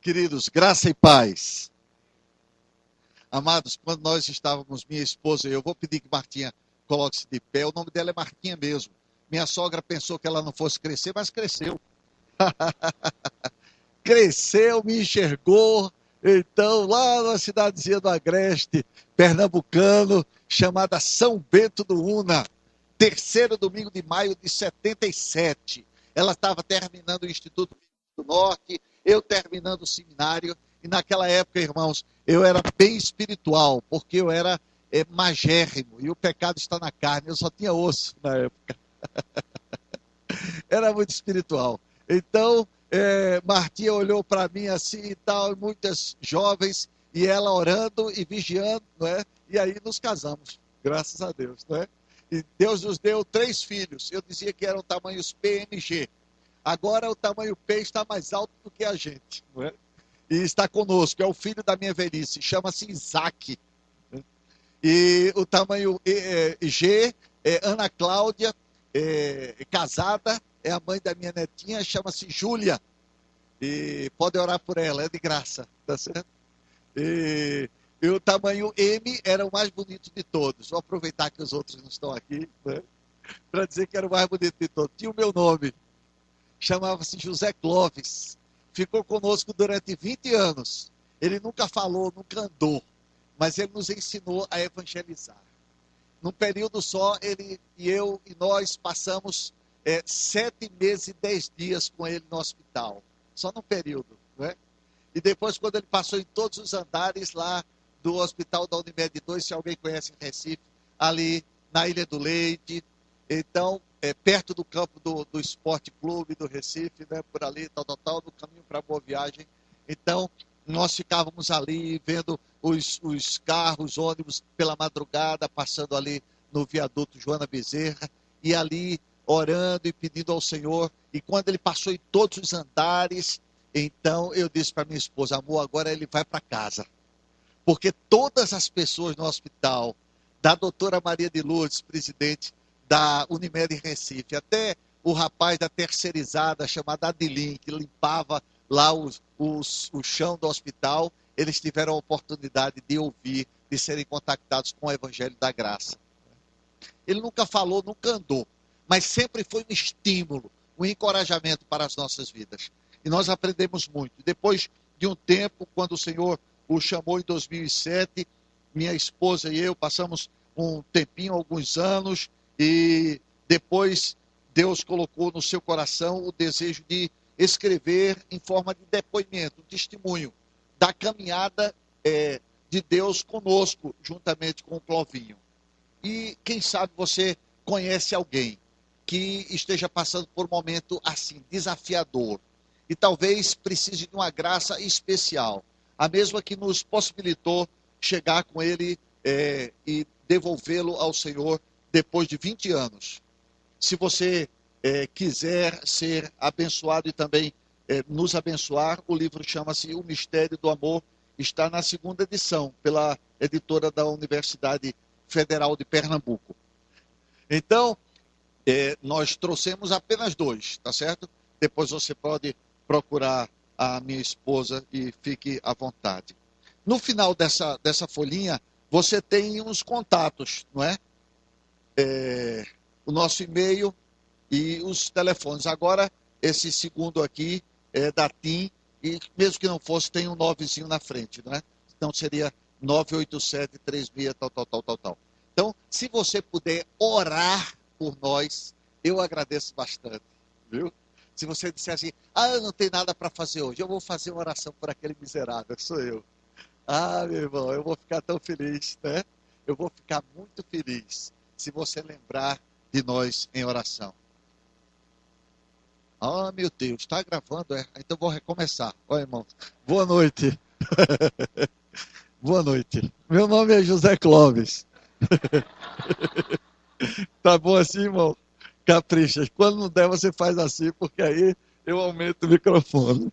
Queridos, graça e paz. Amados, quando nós estávamos, minha esposa e eu, vou pedir que Martinha coloque-se de pé. O nome dela é Martinha mesmo. Minha sogra pensou que ela não fosse crescer, mas cresceu. Cresceu, me enxergou. Então, lá na cidadezinha do Agreste, pernambucano, chamada São Bento do Una, terceiro domingo de maio de 77. Ela estava terminando o Instituto do Norte, eu terminando o seminário, e naquela época, irmãos, eu era bem espiritual, porque eu era magérrimo, e o pecado está na carne, eu só tinha osso na época. Era muito espiritual. Então, Martinha olhou para mim assim e tal, muitas jovens, e ela orando e vigiando, não é? E aí nos casamos, graças a Deus, não é? E Deus nos deu 3 filhos. Eu dizia que eram tamanhos PMG. Agora o tamanho P está mais alto do que a gente, não é? E está conosco, é o filho da minha velhice, chama-se Isaac. E o tamanho G é Ana Cláudia, casada, é a mãe da minha netinha, chama-se Júlia. E pode orar por ela, é de graça, tá certo? E o tamanho M era o mais bonito de todos. Vou aproveitar que os outros não estão aqui, né, para dizer que era o mais bonito de todos. Tinha o meu nome, chamava-se José Clóvis. Ficou conosco durante 20 anos. Ele nunca falou, nunca andou, mas ele nos ensinou a evangelizar. Num período só, ele e eu e nós passamos 7 meses e 10 dias com ele no hospital. Só num período, não é? E depois, quando ele passou em todos os andares lá do hospital da Unimed 2, se alguém conhece em Recife, ali na Ilha do Leite, então, perto do campo do Esporte Clube do Recife, né, por ali, tal, no caminho para Boa Viagem. Então, nós ficávamos ali vendo os carros, ônibus pela madrugada, passando ali no viaduto Joana Bezerra, e ali orando e pedindo ao Senhor. E quando ele passou em todos os andares, então eu disse para minha esposa: amor, agora ele vai para casa. Porque todas as pessoas no hospital, da doutora Maria de Lourdes, presidente da Unimed em Recife, até o rapaz da terceirizada chamada Adilim, que limpava lá o chão do hospital, eles tiveram a oportunidade de ouvir, de serem contactados com o Evangelho da Graça. Ele nunca falou, nunca andou, mas sempre foi um estímulo, um encorajamento para as nossas vidas. E nós aprendemos muito. Depois de um tempo, quando o Senhor o chamou em 2007, minha esposa e eu passamos um tempinho, alguns anos, e depois Deus colocou no seu coração o desejo de escrever em forma de depoimento, testemunho da caminhada de Deus conosco, juntamente com o Clovinho. E quem sabe você conhece alguém que esteja passando por um momento assim, desafiador, e talvez precise de uma graça especial, a mesma que nos possibilitou chegar com ele e devolvê-lo ao Senhor depois de 20 anos. Se você quiser ser abençoado e também nos abençoar, o livro chama-se O Mistério do Amor, está na 2ª edição, pela editora da Universidade Federal de Pernambuco. Então, nós trouxemos apenas 2, tá certo? Depois você pode procurar a minha esposa e fique à vontade. No final dessa folhinha, você tem uns contatos, não é? O nosso e-mail e os telefones. Agora, esse segundo aqui é da TIM, e mesmo que não fosse, tem um 9zinho na frente, não é? Então seria 98736 tal. Então, se você puder orar por nós, eu agradeço bastante, viu? Se você disser assim, eu não tenho nada para fazer hoje, eu vou fazer uma oração por aquele miserável, que sou eu. Meu irmão, eu vou ficar tão feliz, né? Eu vou ficar muito feliz se você lembrar de nós em oração. Meu Deus, está gravando, então vou recomeçar. Irmão, boa noite. Boa noite. Meu nome é José Clóvis. Tá bom assim, irmão? Capricha. Quando não der, você faz assim, porque aí eu aumento o microfone.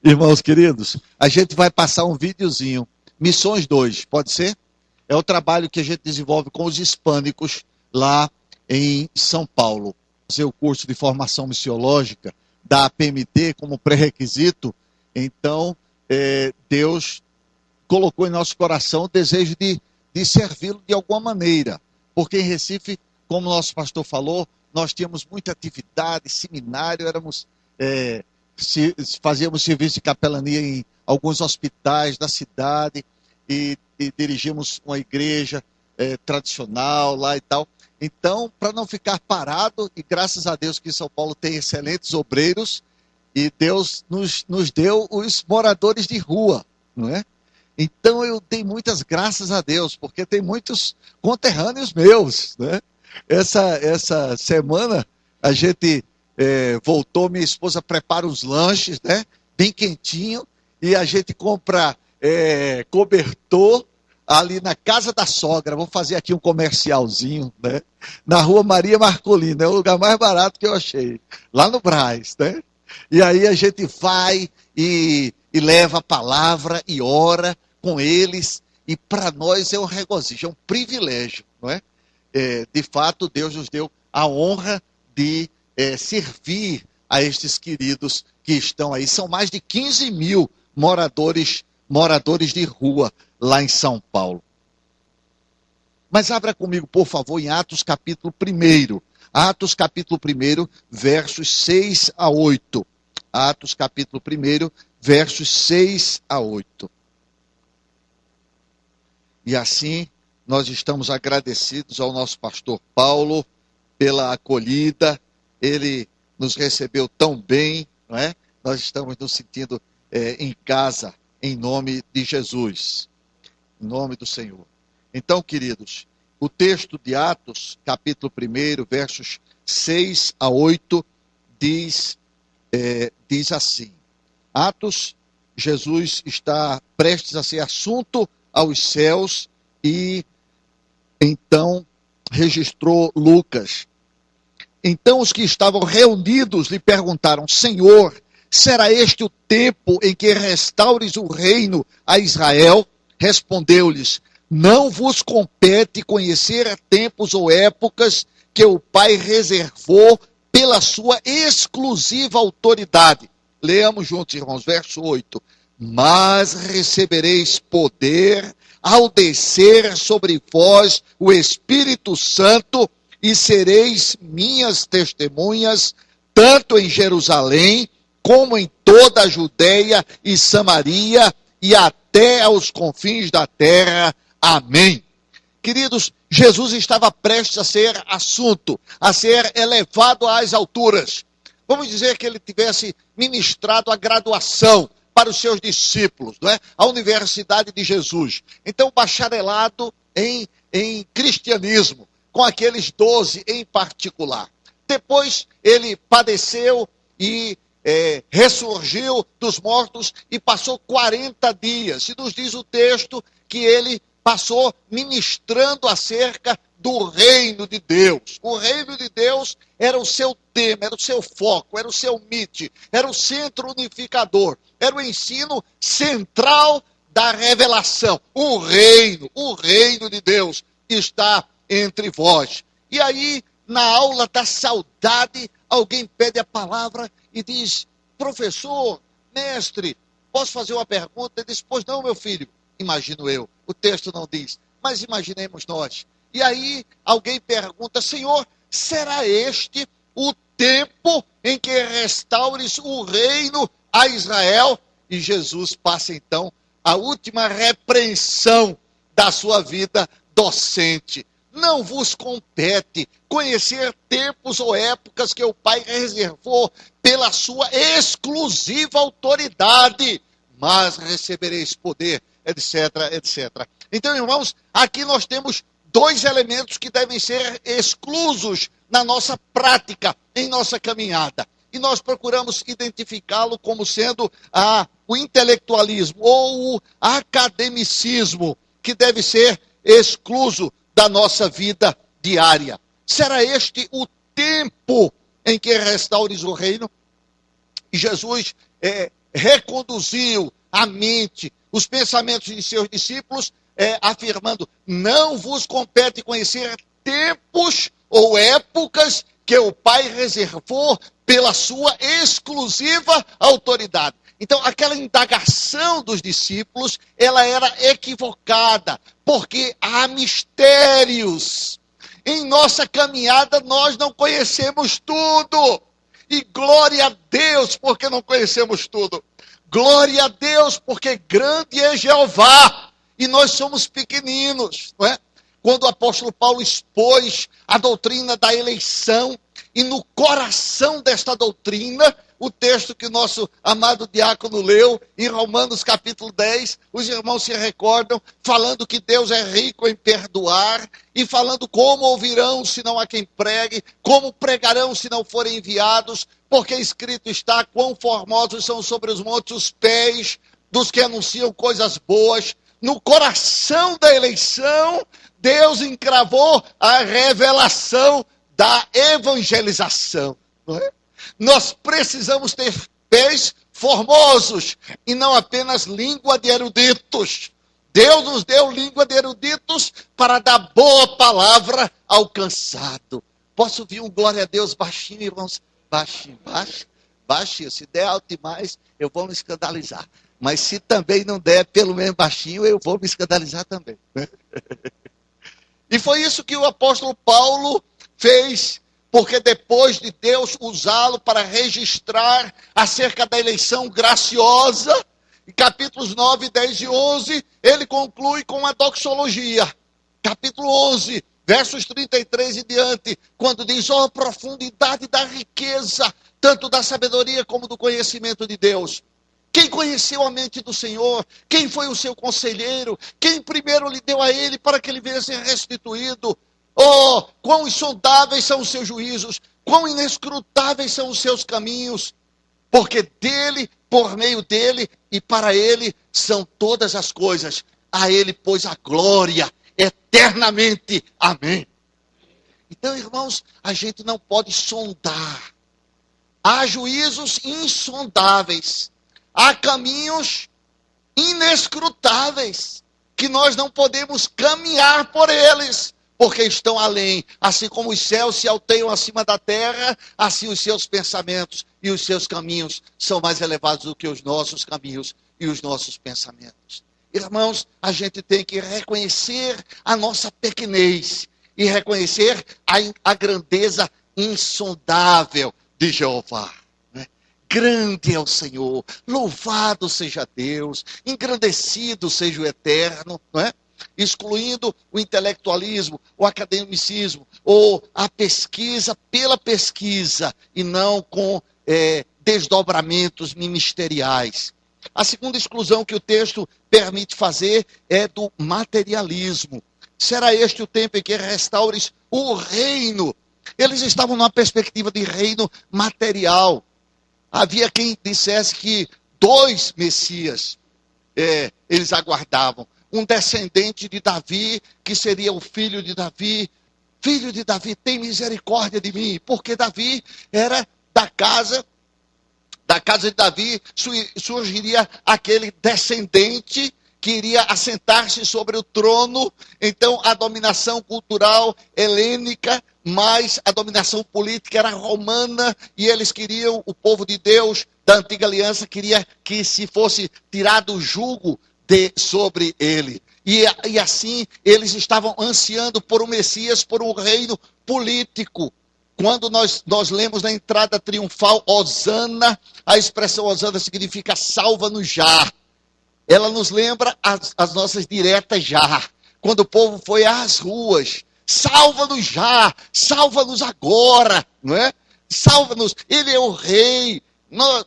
Irmãos queridos, a gente vai passar um videozinho. Missões 2, pode ser? É o trabalho que a gente desenvolve com os hispânicos lá em São Paulo. Fazer o curso de formação missiológica da APMT como pré-requisito. Então, Deus colocou em nosso coração o desejo de servi-lo de alguma maneira. Porque em Recife, como nosso pastor falou, nós tínhamos muita atividade, seminário, fazíamos serviço de capelania em alguns hospitais da cidade e dirigimos uma igreja tradicional lá e tal. Então, para não ficar parado, e graças a Deus que São Paulo tem excelentes obreiros, e Deus nos deu os moradores de rua, não é? Então eu dei muitas graças a Deus, porque tem muitos conterrâneos meus, né? Essa semana a gente voltou, minha esposa prepara os lanches, né? Bem quentinho, e a gente compra cobertor ali na casa da sogra. Vou fazer aqui um comercialzinho, né? Na rua Maria Marcolina, é o lugar mais barato que eu achei, lá no Brás, né? E aí a gente vai e leva a palavra e ora com eles, e para nós é um regozijo, é um privilégio, não é? De fato, Deus nos deu a honra de servir a estes queridos que estão aí. São mais de 15 mil moradores de rua lá em São Paulo. Mas abra comigo, por favor, em Atos capítulo 1. Atos capítulo 1, versos 6 a 8. Atos capítulo 1, versos 6 a 8. E assim, nós estamos agradecidos ao nosso pastor Paulo pela acolhida. Ele nos recebeu tão bem, não é? Nós estamos nos sentindo em casa, em nome de Jesus, em nome do Senhor. Então, queridos, o texto de Atos, capítulo 1, versos 6 a 8, diz assim: Atos, Jesus está prestes a ser assunto aos céus, e então registrou Lucas. Então os que estavam reunidos lhe perguntaram: Senhor, será este o tempo em que restaures o reino a Israel? Respondeu-lhes: não vos compete conhecer tempos ou épocas que o Pai reservou pela sua exclusiva autoridade. Leamos juntos, irmãos, verso 8. Mas recebereis poder ao descer sobre vós o Espírito Santo, e sereis minhas testemunhas, tanto em Jerusalém, como em toda a Judeia e Samaria, e até aos confins da terra. Amém. Queridos, Jesus estava prestes a ser assunto, a ser elevado às alturas. Vamos dizer que ele tivesse ministrado a graduação para os seus discípulos, não é? A Universidade de Jesus. Então, bacharelado em cristianismo, com aqueles 12 em particular. Depois, ele padeceu e ressurgiu dos mortos e passou 40 dias. E nos diz o texto que ele passou ministrando acerca do reino de Deus. O reino de Deus era o seu tema, era o seu foco, era o seu MIT, era o centro unificador, era o ensino central da revelação. O reino de Deus está entre vós. E aí, na aula da saudade, alguém pede a palavra e diz: professor, mestre, posso fazer uma pergunta? Ele diz: pois não, meu filho. Imagino eu, o texto não diz, mas imaginemos nós. E aí alguém pergunta: Senhor, será este o tempo em que restaures o reino a Israel? E Jesus passa então a última repreensão da sua vida docente. Não vos compete conhecer tempos ou épocas que o Pai reservou pela sua exclusiva autoridade, mas recebereis poder, etc, etc. Então, irmãos, aqui nós temos dois elementos que devem ser exclusos na nossa prática, em nossa caminhada. E nós procuramos identificá-lo como sendo o intelectualismo ou o academicismo, que deve ser excluso da nossa vida diária. Será este o tempo em que restaures o reino? E Jesus reconduziu a mente, os pensamentos de seus discípulos, afirmando: não vos compete conhecer tempos ou épocas que o Pai reservou pela sua exclusiva autoridade. Então, aquela indagação dos discípulos, ela era equivocada, porque há mistérios. Em nossa caminhada, nós não conhecemos tudo. E glória a Deus, porque não conhecemos tudo. Glória a Deus, porque grande é Jeová, e nós somos pequeninos, não é? Quando o apóstolo Paulo expôs a doutrina da eleição, e no coração desta doutrina, o texto que o nosso amado diácono leu, em Romanos capítulo 10, os irmãos se recordam, falando que Deus é rico em perdoar, e falando como ouvirão se não há quem pregue, como pregarão se não forem enviados, porque escrito está, quão formosos são sobre os montes os pés dos que anunciam coisas boas. No coração da eleição, Deus encravou a revelação da evangelização. Não é? Nós precisamos ter pés formosos e não apenas língua de eruditos. Deus nos deu língua de eruditos para dar boa palavra ao cansado. Posso ouvir um glória a Deus baixinho, irmãos? Baixinho, baixo, baixinho. Se der alto demais, eu vou me escandalizar. Mas se também não der, pelo menos baixinho, eu vou me escandalizar também. E foi isso que o apóstolo Paulo fez, porque depois de Deus usá-lo para registrar acerca da eleição graciosa, em capítulos 9, 10 e 11, ele conclui com uma doxologia. Capítulo 11, versos 33 e diante, quando diz, ó profundidade da riqueza, tanto da sabedoria como do conhecimento de Deus. Quem conheceu a mente do Senhor? Quem foi o seu conselheiro? Quem primeiro lhe deu a ele para que ele viesse restituído? Oh, quão insondáveis são os seus juízos, quão inescrutáveis são os seus caminhos, porque dele, por meio dele e para ele são todas as coisas. A ele, pois, a glória eternamente. Amém. Então, irmãos, a gente não pode sondar. Há juízos insondáveis. Há caminhos inescrutáveis que nós não podemos caminhar por eles, porque estão além. Assim como os céus se alteiam acima da terra, assim os seus pensamentos e os seus caminhos são mais elevados do que os nossos caminhos e os nossos pensamentos. Irmãos, a gente tem que reconhecer a nossa pequenez e reconhecer a grandeza insondável de Jeová. Grande é o Senhor, louvado seja Deus, engrandecido seja o Eterno, não é? Excluindo o intelectualismo, o academicismo, ou a pesquisa pela pesquisa, e não com desdobramentos ministeriais. A segunda exclusão que o texto permite fazer é do materialismo. Será este o tempo em que restaures o reino? Eles estavam numa perspectiva de reino material. Havia quem dissesse que 2 Messias eles aguardavam. Um descendente de Davi, que seria o filho de Davi. Filho de Davi, tem misericórdia de mim. Porque Davi era da casa de Davi, surgiria aquele descendente que iria assentar-se sobre o trono. Então a dominação cultural helênica, mas a dominação política era romana, e eles queriam, o povo de Deus da antiga aliança queria que se fosse tirado o jugo sobre ele. E assim eles estavam ansiando por um Messias, por um reino político. Quando nós lemos na entrada triunfal Hosana, a expressão Hosana significa salva-nos já. Ela nos lembra as nossas diretas já. Quando o povo foi às ruas, salva-nos já, salva-nos agora, não é? Salva-nos, ele é o rei.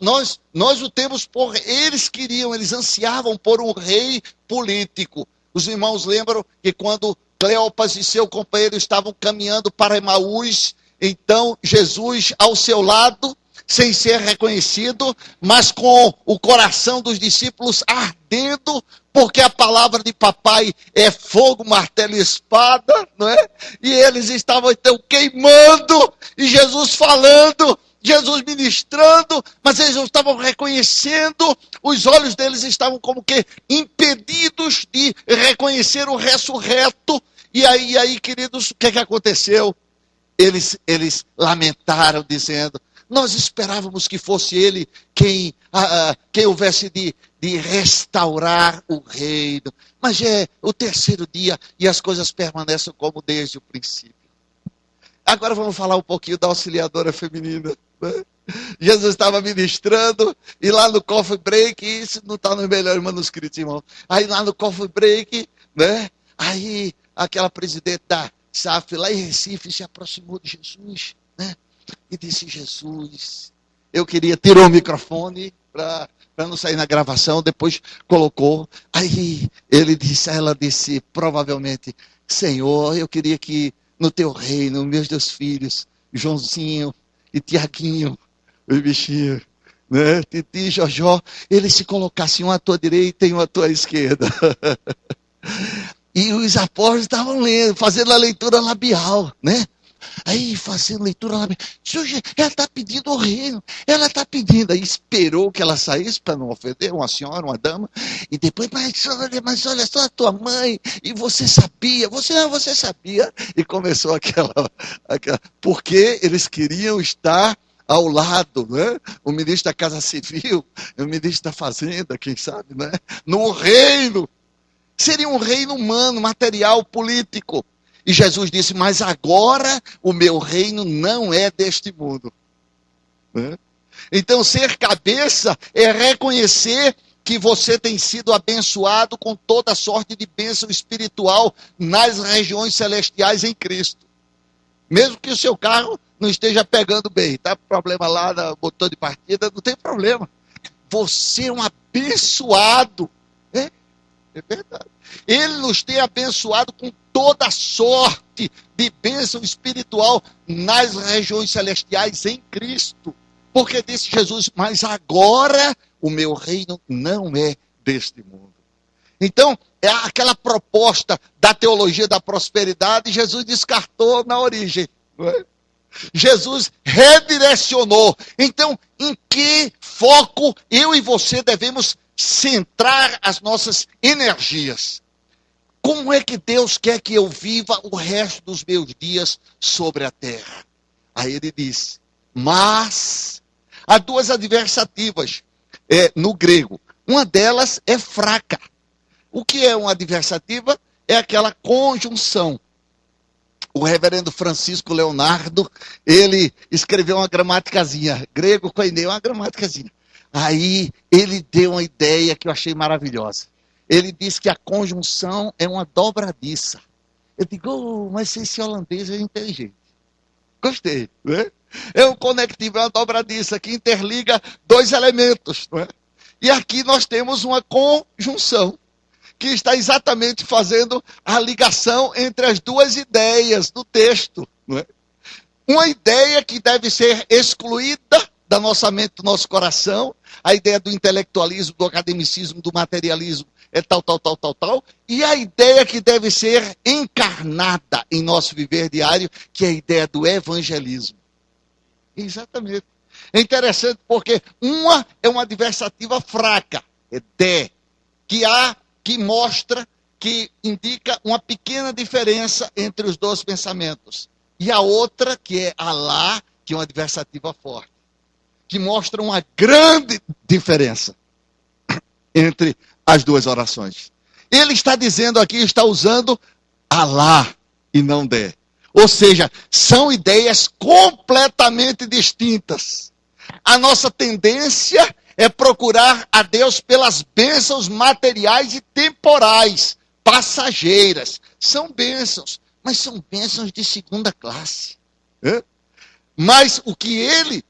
Nós o temos por... Eles ansiavam por um rei político. Os irmãos lembram que quando Cleopas e seu companheiro estavam caminhando para Emaús, então Jesus ao seu lado, sem ser reconhecido, mas com o coração dos discípulos ardendo, porque a palavra de papai é fogo, martelo e espada, não é? E eles estavam então queimando, e Jesus falando, Jesus ministrando, mas eles não estavam reconhecendo, os olhos deles estavam como que impedidos de reconhecer o ressurreto. E aí, queridos, o que aconteceu? eles lamentaram, dizendo: nós esperávamos que fosse ele quem houvesse de restaurar o reino. Mas é o terceiro dia e as coisas permanecem como desde o princípio. Agora vamos falar um pouquinho da auxiliadora feminina, né? Jesus estava ministrando e lá no coffee break, isso não está nos melhores manuscritos, irmão. Aí lá no coffee break, né? Aí aquela presidente da SAF lá em Recife se aproximou de Jesus, né? E disse: Jesus, eu queria, tirou o microfone para não sair na gravação, depois colocou. Aí ela disse provavelmente: Senhor, eu queria que no teu reino, meus 2 filhos, Joãozinho e Tiaguinho, o bichinho, né? Titi e Jojó, eles se colocassem um à tua direita e um à tua esquerda. E os apóstolos estavam lendo, fazendo a leitura labial, né? Aí, fazendo leitura labial. Ela está pedindo o reino. Ela está pedindo. Aí esperou que ela saísse para não ofender uma senhora, uma dama. E depois, mas olha só a tua mãe. E você sabia. Você sabia. E começou aquela. Porque eles queriam estar ao lado, né? O ministro da Casa Civil, o ministro da Fazenda, quem sabe, né? No reino. Seria um reino humano, material, político. E Jesus disse: mas agora o meu reino não é deste mundo. Então, ser cabeça é reconhecer que você tem sido abençoado com toda sorte de bênção espiritual nas regiões celestiais em Cristo. Mesmo que o seu carro não esteja pegando bem, está problema lá no motor de partida, não tem problema. Você é um abençoado. É verdade. Ele nos tem abençoado com toda sorte de bênção espiritual nas regiões celestiais em Cristo. Porque disse Jesus: mas agora o meu reino não é deste mundo. Então, é aquela proposta da teologia da prosperidade, Jesus descartou na origem. Não é? Jesus redirecionou. Então, em que foco eu e você devemos centrar as nossas energias? Como é que Deus quer que eu viva o resto dos meus dias sobre a terra? Aí ele diz: mas há 2 adversativas no grego. Uma delas é fraca. O que é uma adversativa? É aquela conjunção. O reverendo Francisco Leonardo, ele escreveu uma gramaticazinha, grego, koineo, uma gramaticazinha. Aí ele deu uma ideia que eu achei maravilhosa. Ele disse que a conjunção é uma dobradiça. Eu digo: mas esse holandês é inteligente. Gostei, né? É um conectivo, é uma dobradiça que interliga 2 elementos, não é? E aqui nós temos uma conjunção que está exatamente fazendo a ligação entre as 2 ideias do texto, não é? Uma ideia que deve ser excluída da nossa mente, do nosso coração, a ideia do intelectualismo, do academicismo, do materialismo, é tal. E a ideia que deve ser encarnada em nosso viver diário, que é a ideia do evangelismo. Exatamente. É interessante porque uma é uma adversativa fraca, é de, que mostra, que indica uma pequena diferença entre os 2 pensamentos. E a outra, que é alá, que é uma adversativa forte, que mostra uma grande diferença entre as 2 orações. Ele está dizendo aqui, está usando alá e não de. Ou seja, são ideias completamente distintas. A nossa tendência é procurar a Deus pelas bênçãos materiais e temporais, passageiras. São bênçãos, mas são bênçãos de 2ª classe. Mas o que ele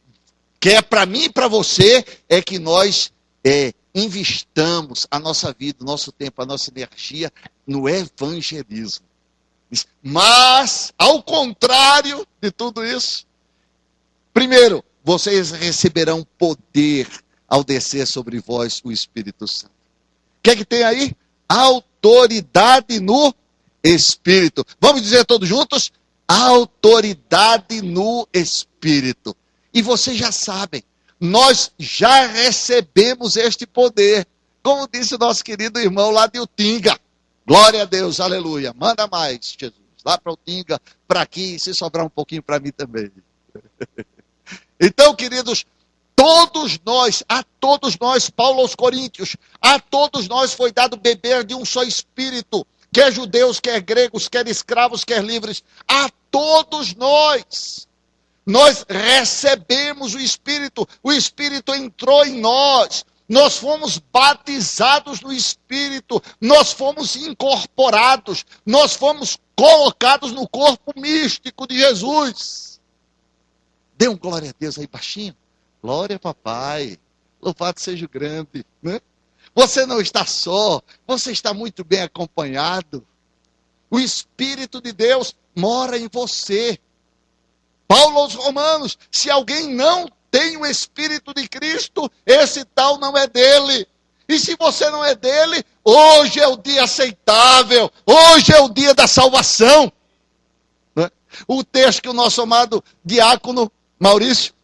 quer para mim e para você é que nós investamos a nossa vida, o nosso tempo, a nossa energia no evangelismo. Mas, ao contrário de tudo isso, primeiro, vocês receberão poder ao descer sobre vós o Espírito Santo. O que é que tem aí? Autoridade no Espírito. Vamos dizer todos juntos? Autoridade no Espírito. E vocês já sabem, nós já recebemos este poder. Como disse o nosso querido irmão lá de Utinga. Glória a Deus, aleluia. Manda mais, Jesus. Lá para o Tinga, para aqui, se sobrar um pouquinho para mim também. Então, queridos, a todos nós, Paulo aos Coríntios, a todos nós foi dado beber de um só espírito, quer judeus, quer gregos, quer escravos, quer livres, a todos nós recebemos o Espírito entrou em nós fomos batizados no Espírito, nós fomos incorporados, nós fomos colocados no corpo místico de Jesus. Dê um glória a Deus aí baixinho. Glória, papai. Louvado seja o grande, né? Você não está só, você está muito bem acompanhado. O Espírito de Deus mora em você. Paulo aos Romanos, se alguém não tem o Espírito de Cristo, esse tal não é dele. E se você não é dele, hoje é o dia aceitável, hoje é o dia da salvação. Né? O texto que o nosso amado diácono Maurício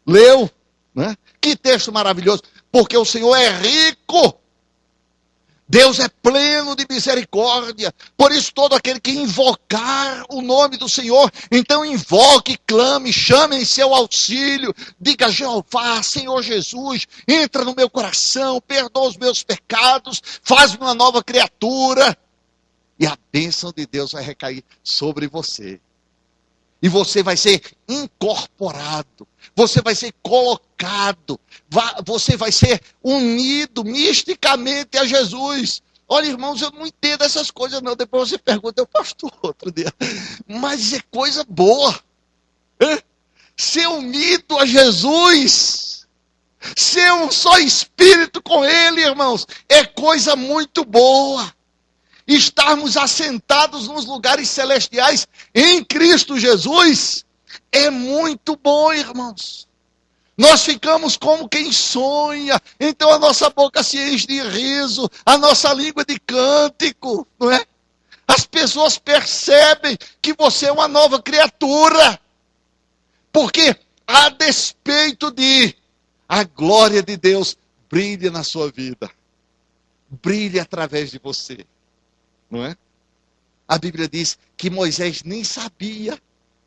leu, né? Que texto maravilhoso, porque o Senhor é rico, Deus é pleno de misericórdia, por isso todo aquele que invocar o nome do Senhor, então invoque, clame, chame em seu auxílio, diga: Jeová, Senhor Jesus, entra no meu coração, perdoa os meus pecados, faz-me uma nova criatura, e a bênção de Deus vai recair sobre você. E você vai ser incorporado, você vai ser colocado, você vai ser unido misticamente a Jesus. Olha, irmãos, eu não entendo essas coisas não. Depois você pergunta, eu pastor outro dia. Mas é coisa boa. Ser unido a Jesus, ser um só espírito com Ele, irmãos, é coisa muito boa. Estarmos assentados nos lugares celestiais em Cristo Jesus é muito bom, irmãos. Nós ficamos como quem sonha, então a nossa boca se enche de riso, a nossa língua de cântico, não é? As pessoas percebem que você é uma nova criatura, porque a despeito de a glória de Deus brilhe na sua vida, brilhe através de você. Não é? A Bíblia diz que Moisés nem sabia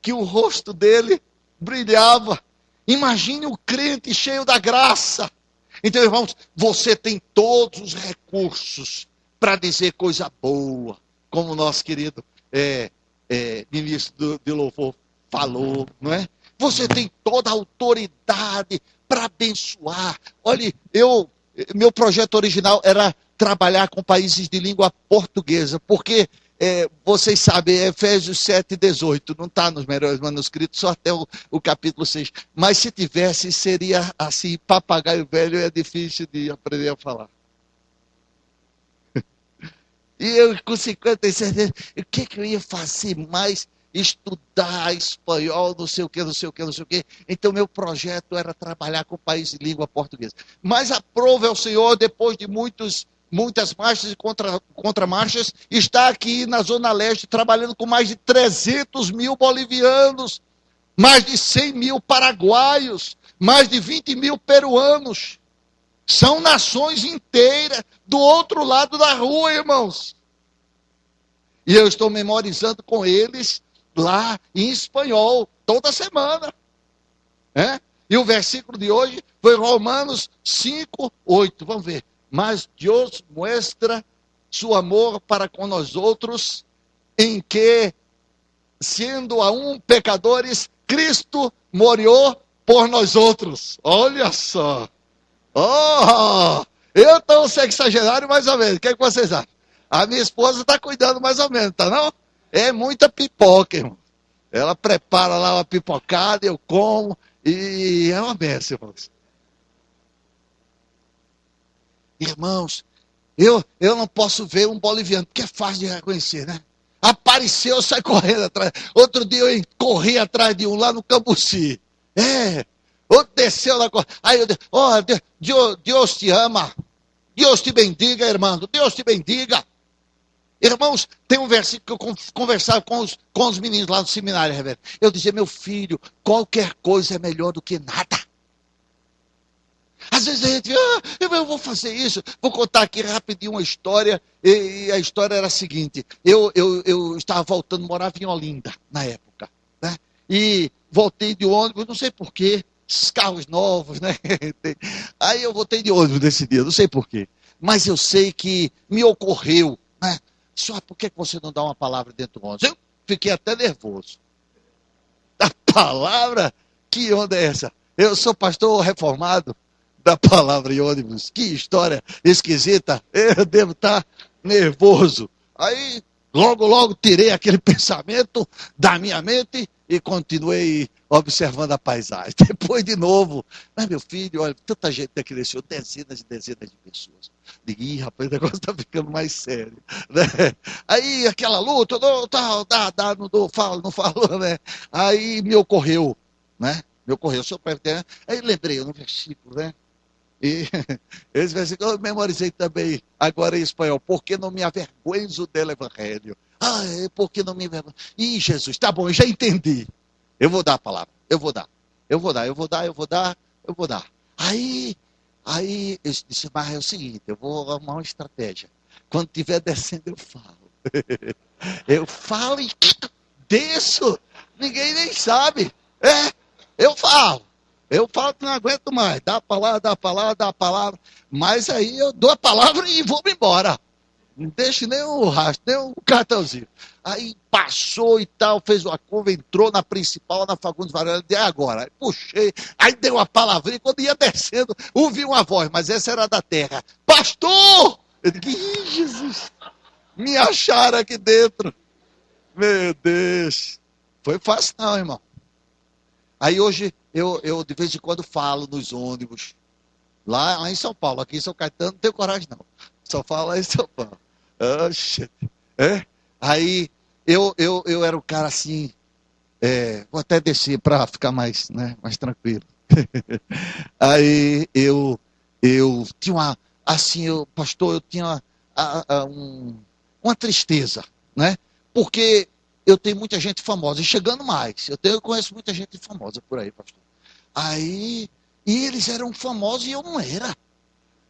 que o rosto dele brilhava. Imagine o crente cheio da graça. Então, irmãos, você tem todos os recursos para dizer coisa boa, como o nosso querido ministro de louvor falou, não é? Você tem toda a autoridade para abençoar. Olha, meu projeto original era trabalhar com países de língua portuguesa, porque vocês sabem, Efésios 7:18, não está nos melhores manuscritos, só até o capítulo 6, mas se tivesse, seria assim, papagaio velho, é difícil de aprender a falar. E eu com 56 anos, o que eu ia fazer mais? Estudar espanhol, não sei o que. Então meu projeto era trabalhar com países de língua portuguesa. Mas aprove ao Senhor, depois de muitas marchas e contramarchas, está aqui na Zona Leste, trabalhando com mais de 300 mil bolivianos, mais de 100 mil paraguaios, mais de 20 mil peruanos. São nações inteiras do outro lado da rua, irmãos. E eu estou memorizando com eles lá em espanhol, toda semana. E o versículo de hoje foi Romanos 5:8. Vamos ver. Mas Deus mostra seu amor para com nós outros, em que, sendo aún pecadores, Cristo morreu por nós outros. Olha só. Oh, eu estou sexagenário mais ou menos. O que é que vocês acham? A minha esposa está cuidando mais ou menos, tá não? É muita pipoca, irmão. Ela prepara lá uma pipocada, eu como, e é uma benção, irmãos. Irmãos, eu não posso ver um boliviano, porque é fácil de reconhecer, né? Apareceu, eu saio correndo atrás. Outro dia eu corri atrás de um lá no Cambuci. Outro desceu lá. Aí eu disse, Deus te ama. Deus te bendiga, irmão. Deus te bendiga. Irmãos, tem um versículo que eu conversava com os meninos lá no seminário, reverendo. Eu dizia, meu filho, qualquer coisa é melhor do que nada. Às vezes a gente, eu vou fazer isso, vou contar aqui rapidinho uma história, e a história era a seguinte, eu estava voltando, morava em Olinda, na época, né? E voltei de ônibus, não sei porquê, esses carros novos, né? Aí eu voltei de ônibus nesse dia, não sei porquê, mas eu sei que me ocorreu, né? Só por que você não dá uma palavra dentro do ônibus? Eu fiquei até nervoso. A palavra? Que onda é essa? Eu sou pastor reformado da palavra em ônibus. Que história esquisita. Eu devo estar nervoso. Aí, logo tirei aquele pensamento da minha mente e continuei observando a paisagem. Depois, de novo. Mas, meu filho, olha, tanta gente aqui nesse show, dezenas e dezenas de pessoas. Digo, ih, rapaz, o negócio está ficando mais sério. Né? Aí, aquela luta, não dou, falo, não falo, né? Aí me ocorreu, né? Me ocorreu, sou presbiteriano. Aí lembrei no versículo, né? E esse versículo eu memorizei também, agora em espanhol. Porque não me avergüenzo do evangelho. Ah, porque não me avergüenzo. Ih, Jesus, tá bom, eu já entendi. Eu vou dar a palavra, eu vou dar. Aí eu disse, mas é o seguinte, eu vou arrumar uma estratégia. Quando estiver descendo, eu falo. Eu falo e desço. Ninguém nem sabe. Eu falo. Eu falo que não aguento mais. Dá a palavra. Mas aí eu dou a palavra e vou embora. Não deixo nem o rastro, nem o cartãozinho. Aí passou e tal, fez uma curva, entrou na principal, na Fagundes Varela, de agora. Aí puxei, aí deu uma palavrinha, quando ia descendo, ouvi uma voz, mas essa era da terra. Pastor! Eu digo, ih, Jesus, me acharam aqui dentro. Meu Deus. Foi fácil não, irmão. Aí hoje, eu de vez em quando falo nos ônibus, lá em São Paulo, aqui em São Caetano, não tenho coragem não. Só falo lá em São Paulo. Oxe. Aí eu era um cara assim, vou até descer para ficar mais, né, mais tranquilo. Aí eu tinha uma, assim, pastor, eu tinha uma tristeza, né? Porque eu tenho muita gente famosa, e chegando mais, eu conheço muita gente famosa por aí, pastor. Aí, e eles eram famosos e eu não era.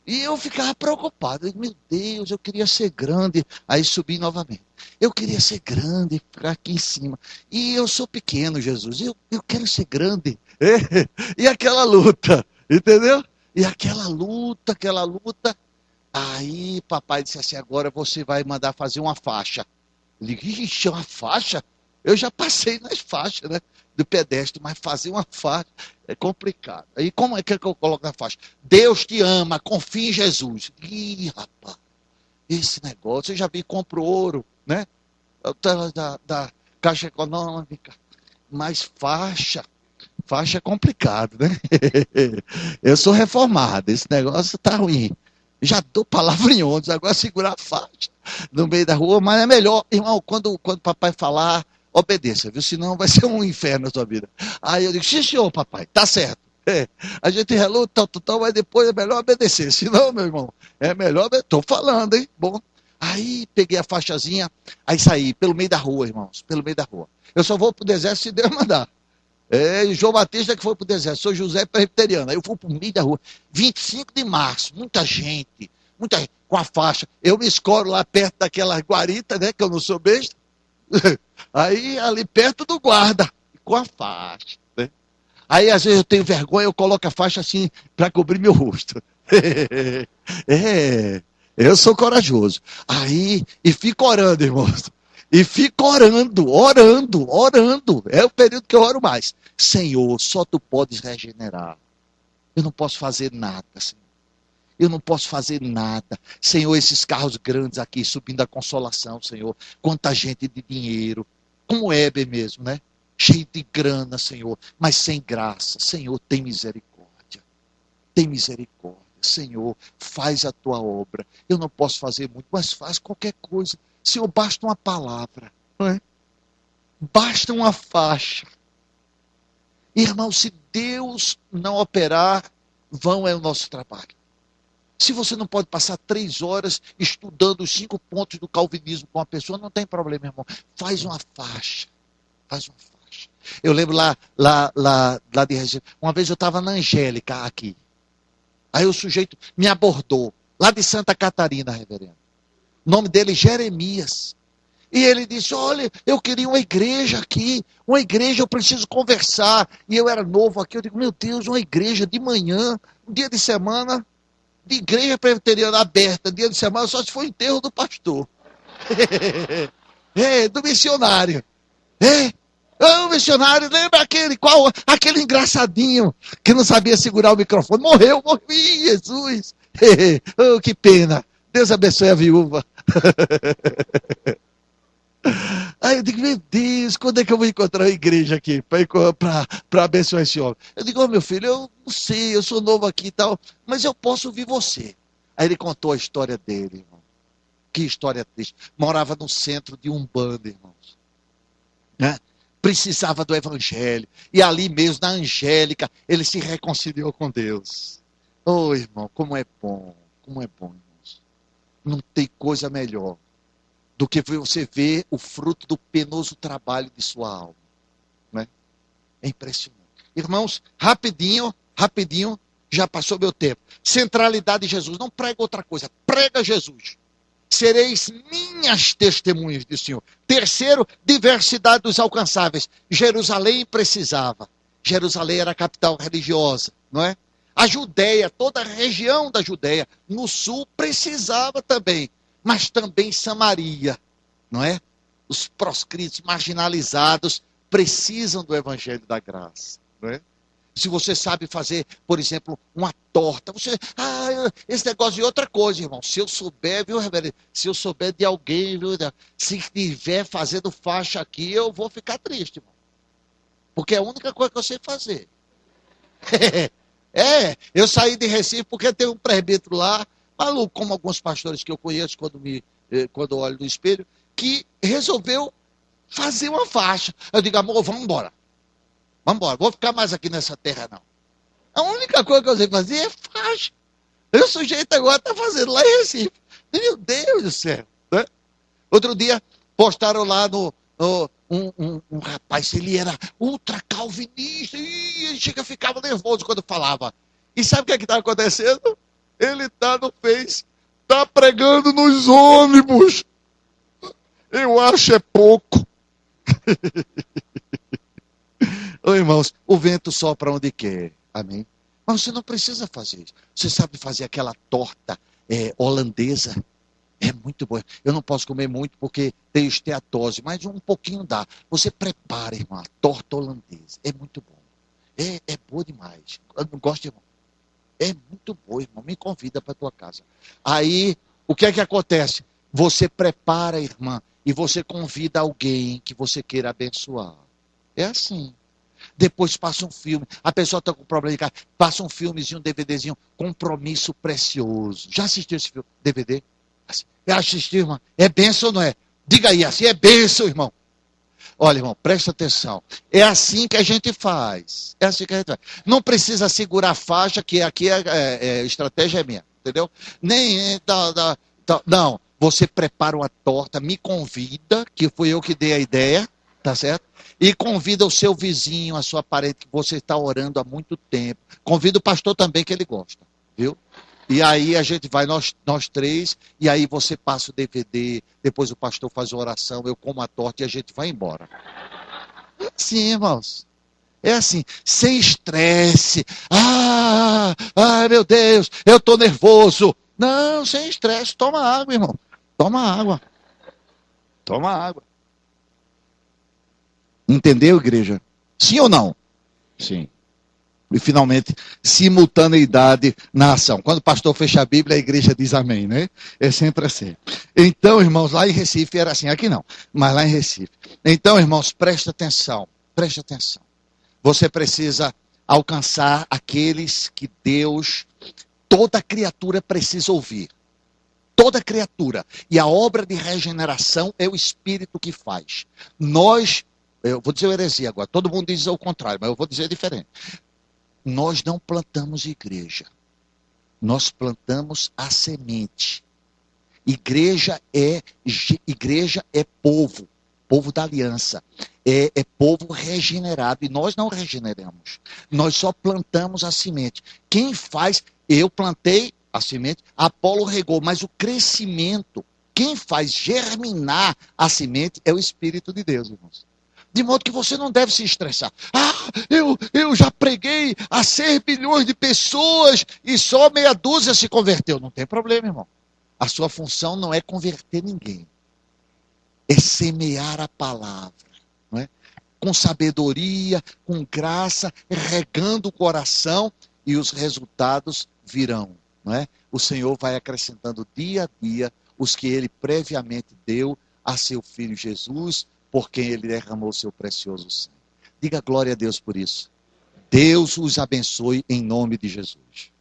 E eu ficava preocupado. Meu Deus, eu queria ser grande. Aí subi novamente. Eu queria ser grande, ficar aqui em cima. E eu sou pequeno, Jesus. Eu quero ser grande. E aquela luta, entendeu? E aquela luta. Aí papai disse assim, agora você vai mandar fazer uma faixa. Eu digo, ixi, uma faixa? Eu já passei nas faixas, né? Do pedestre, mas fazer uma faixa é complicado. Aí como é que eu coloco na faixa? Deus te ama, confia em Jesus. Ih, rapaz, esse negócio, eu já vi, compro ouro, né? Da Caixa Econômica. Mas faixa é complicado, né? Eu sou reformado, esse negócio tá ruim. Já dou palavra em ônibus, agora segurar a faixa no meio da rua, mas é melhor, irmão, quando papai falar, obedeça, viu? Senão vai ser um inferno na sua vida. Aí eu digo, sim, senhor, papai, tá certo. A gente reluta, tal, mas depois é melhor obedecer. Senão, meu irmão, é melhor, tô falando, hein? Bom, aí peguei a faixazinha, aí saí pelo meio da rua, irmãos, pelo meio da rua. Eu só vou pro deserto se Deus mandar. João Batista que foi pro deserto, sou José Presbiteriano. Aí eu fui pro meio da rua. 25 de março, muita gente, com a faixa. Eu me escoro lá perto daquela guarita, né? Que eu não sou besta. Aí ali perto do guarda, com a faixa. Né? Aí às vezes eu tenho vergonha, eu coloco a faixa assim para cobrir meu rosto. Eu sou corajoso. Aí, e fico orando, irmãos. E fico orando. É o período que eu oro mais. Senhor, só tu podes regenerar. Eu não posso fazer nada, Senhor. Eu não posso fazer nada. Senhor, esses carros grandes aqui subindo a consolação, Senhor. Quanta gente de dinheiro. Como Heber mesmo, né? Cheio de grana, Senhor. Mas sem graça. Senhor, tem misericórdia. Tem misericórdia. Senhor, faz a tua obra. Eu não posso fazer muito, mas faz qualquer coisa. Senhor, basta uma palavra, não é? Basta uma faixa. Irmão, se Deus não operar, vão é o nosso trabalho. Se você não pode passar 3 horas estudando os 5 pontos do calvinismo com uma pessoa, não tem problema, irmão. Faz uma faixa. Eu lembro lá de Recife, uma vez eu estava na Angélica aqui. Aí o sujeito me abordou, lá de Santa Catarina, reverendo. O nome dele é Jeremias. E ele disse, olha, eu queria uma igreja aqui, uma igreja, eu preciso conversar. E eu era novo aqui, eu digo, meu Deus, uma igreja de manhã, um dia de semana, de igreja presbiteriana aberta, dia de semana, só se for enterro do pastor. Do missionário. O missionário, lembra aquele engraçadinho que não sabia segurar o microfone, morreu, Jesus. Oh, que pena. Deus abençoe a viúva. Aí eu digo, meu Deus, quando é que eu vou encontrar uma igreja aqui para abençoar esse homem? Eu digo, meu filho, eu não sei, eu sou novo aqui e tal, mas eu posso ouvir você. Aí ele contou a história dele, irmão. Que história triste. Morava no centro de Umbanda, irmãos. Né? Precisava do evangelho. E ali mesmo, na Angélica, ele se reconciliou com Deus. Oh, irmão, como é bom, irmãos. Não tem coisa melhor do que você ver o fruto do penoso trabalho de sua alma. Né? É impressionante. Irmãos, rapidinho, já passou meu tempo. Centralidade de Jesus. Não prega outra coisa, prega Jesus. Sereis minhas testemunhas do Senhor. Terceiro, diversidade dos alcançáveis. Jerusalém precisava. Jerusalém era a capital religiosa, não é? A Judéia, toda a região da Judéia, no sul, precisava também. Mas também Samaria, não é? Os proscritos, marginalizados, precisam do evangelho da graça, não é? Se você sabe fazer, por exemplo, uma torta, esse negócio de outra coisa, irmão. Se eu souber, viu, reverendo? Se eu souber de alguém, viu, se estiver fazendo faixa aqui, eu vou ficar triste, irmão. Porque é a única coisa que eu sei fazer. Eu saí de Recife porque tem um presbítero lá, maluco, como alguns pastores que eu conheço quando olho no espelho, que resolveu fazer uma faixa. Eu digo, amor, vamos embora. Vou ficar mais aqui nessa terra, não. A única coisa que eu sei fazer é faixa. O sujeito agora está fazendo lá em Recife. Meu Deus do céu. Né? Outro dia, postaram lá um rapaz, ele era ultra calvinista, e ele ficava nervoso quando falava. E sabe o que está acontecendo? Ele está no Face, está pregando nos ônibus. Eu acho é pouco. Ô, irmãos, o vento sopra onde quer, amém? Mas você não precisa fazer isso. Você sabe fazer aquela torta holandesa? É muito boa. Eu não posso comer muito porque tenho esteatose, mas um pouquinho dá. Você prepara, irmão, a torta holandesa. É muito bom. É boa demais. Eu não gosto, irmão. É muito boa, irmão. Me convida para a tua casa. Aí, o que é que acontece? Você prepara, irmã, e você convida alguém que você queira abençoar. É assim. Depois passa um filme, a pessoa está com problema de casa, passa um filmezinho, um DVDzinho, Compromisso Precioso. Já assistiu esse filme, DVD? Já assistiu, irmão? É bênção ou não é? Diga aí, assim, é bênção, irmão. Olha, irmão, presta atenção. É assim que a gente faz. É assim que a gente faz. Não precisa segurar a faixa, que aqui a estratégia é minha, entendeu? Não, você prepara uma torta, me convida, que fui eu que dei a ideia, tá certo? E convida o seu vizinho, a sua parente, que você está orando há muito tempo. Convida o pastor também, que ele gosta, viu? E aí a gente vai, nós três, e aí você passa o DVD, depois o pastor faz a oração, eu como a torta e a gente vai embora. É assim, irmãos. É assim, sem estresse. Ai, meu Deus, eu estou nervoso. Não, sem estresse, toma água, irmão. Toma água. Toma água. Entendeu, igreja? Sim ou não? Sim. E finalmente, simultaneidade na ação. Quando o pastor fecha a Bíblia, a igreja diz amém, né? É sempre assim. Então, irmãos, lá em Recife era assim, aqui não, mas lá em Recife. Então, irmãos, preste atenção. Você precisa alcançar aqueles que Deus, toda criatura precisa ouvir. Toda criatura. E a obra de regeneração é o Espírito que faz. Eu vou dizer heresia agora, todo mundo diz o contrário, mas eu vou dizer diferente. Nós não plantamos igreja, nós plantamos a semente. Igreja é povo da aliança, é povo regenerado, e nós não regeneramos, nós só plantamos a semente. Quem faz, Eu plantei a semente, Apolo regou, mas o crescimento, quem faz germinar a semente é o Espírito de Deus, irmãos. De modo que você não deve se estressar. Eu já preguei a 6 bilhões de pessoas e só meia dúzia se converteu. Não tem problema, irmão. A sua função não é converter ninguém. É semear a palavra. Não é? Com sabedoria, com graça, regando o coração e os resultados virão. Não é? O Senhor vai acrescentando dia a dia os que Ele previamente deu a seu Filho Jesus, por quem Ele derramou seu precioso sangue. Diga glória a Deus por isso. Deus os abençoe em nome de Jesus.